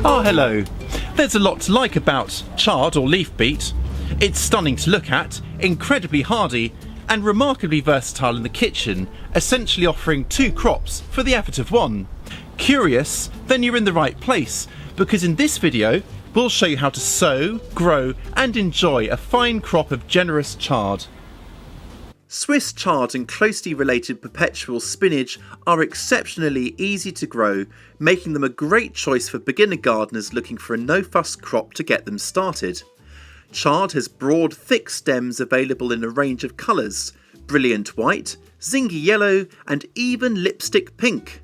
Oh, hello. There's a lot to like about chard or leaf beet. It's stunning to look at, incredibly hardy, and remarkably versatile in the kitchen, essentially offering 2 crops for the effort of 1. Curious? Then you're in the right place, because in this video we'll show you how to sow, grow and enjoy a fine crop of generous chard. Swiss chard and closely related perpetual spinach are exceptionally easy to grow, making them a great choice for beginner gardeners looking for a no-fuss crop to get them started. Chard has broad, thick stems available in a range of colours: brilliant white, zingy yellow and even lipstick pink.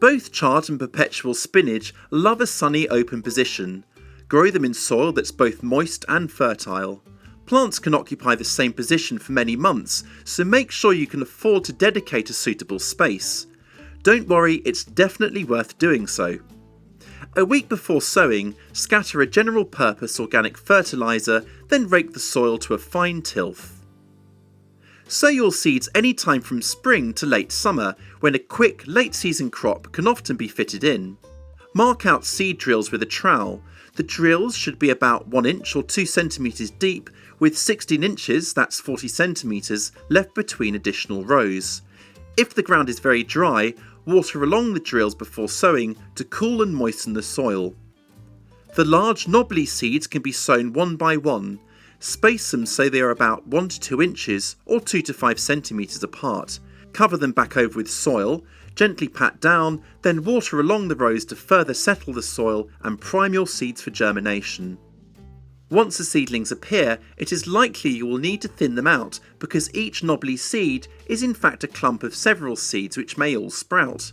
Both chard and perpetual spinach love a sunny open position. Grow them in soil that's both moist and fertile. Plants can occupy the same position for many months, so make sure you can afford to dedicate a suitable space. Don't worry, it's definitely worth doing so. A week before sowing, scatter a general purpose organic fertiliser, then rake the soil to a fine tilth. Sow your seeds any time from spring to late summer, when a quick late season crop can often be fitted in. Mark out seed drills with a trowel. The drills should be about 1 inch or 2 centimetres deep, with 16 inches, that's 40 centimetres, left between additional rows. If the ground is very dry, water along the drills before sowing to cool and moisten the soil. The large knobbly seeds can be sown 1 by 1. Space them so they are about 1 to 2 inches or 2 to 5 centimetres apart. Cover them back over with soil, gently pat down, then water along the rows to further settle the soil and prime your seeds for germination. Once the seedlings appear, it is likely you will need to thin them out, because each knobbly seed is in fact a clump of several seeds which may all sprout.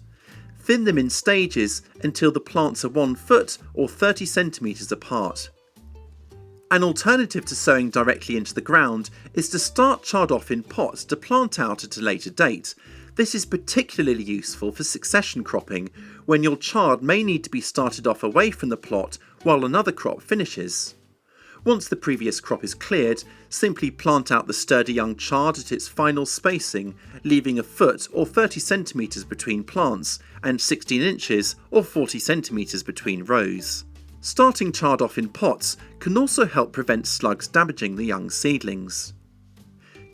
Thin them in stages until the plants are 1 foot or 30 centimetres apart. An alternative to sowing directly into the ground is to start chard off in pots to plant out at a later date. This is particularly useful for succession cropping, when your chard may need to be started off away from the plot while another crop finishes. Once the previous crop is cleared, simply plant out the sturdy young chard at its final spacing, leaving 1 foot or 30 centimetres between plants and 16 inches or 40 centimetres between rows. Starting chard off in pots can also help prevent slugs damaging the young seedlings.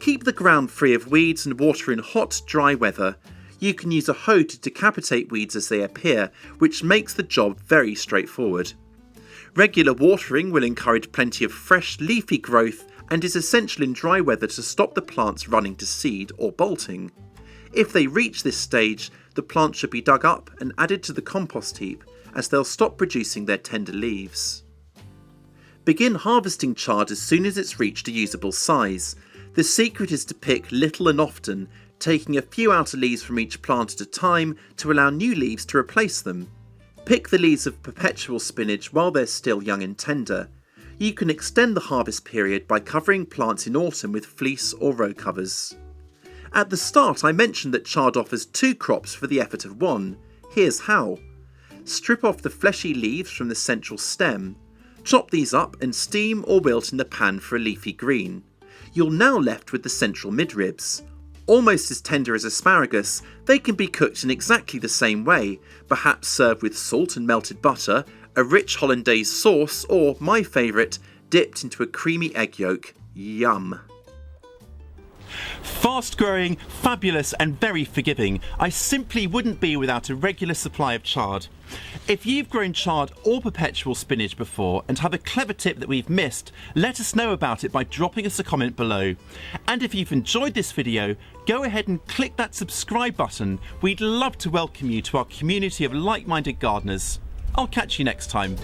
Keep the ground free of weeds and water in hot, dry weather. You can use a hoe to decapitate weeds as they appear, which makes the job very straightforward. Regular watering will encourage plenty of fresh, leafy growth and is essential in dry weather to stop the plants running to seed or bolting. If they reach this stage, the plants should be dug up and added to the compost heap, as they'll stop producing their tender leaves. Begin harvesting chard as soon as it's reached a usable size. The secret is to pick little and often, taking a few outer leaves from each plant at a time to allow new leaves to replace them. Pick the leaves of perpetual spinach while they're still young and tender. You can extend the harvest period by covering plants in autumn with fleece or row covers. At the start I mentioned that chard offers 2 crops for the effort of 1. Here's how. Strip off the fleshy leaves from the central stem. Chop these up and steam or wilt in the pan for a leafy green. You're now left with the central midribs. Almost as tender as asparagus, they can be cooked in exactly the same way, perhaps served with salt and melted butter, a rich hollandaise sauce, or, my favourite, dipped into a creamy egg yolk. Yum! Fast growing, fabulous and very forgiving, I simply wouldn't be without a regular supply of chard. If you've grown chard or perpetual spinach before and have a clever tip that we've missed, let us know about it by dropping us a comment below. And if you've enjoyed this video, go ahead and click that subscribe button. We'd love to welcome you to our community of like-minded gardeners. I'll catch you next time.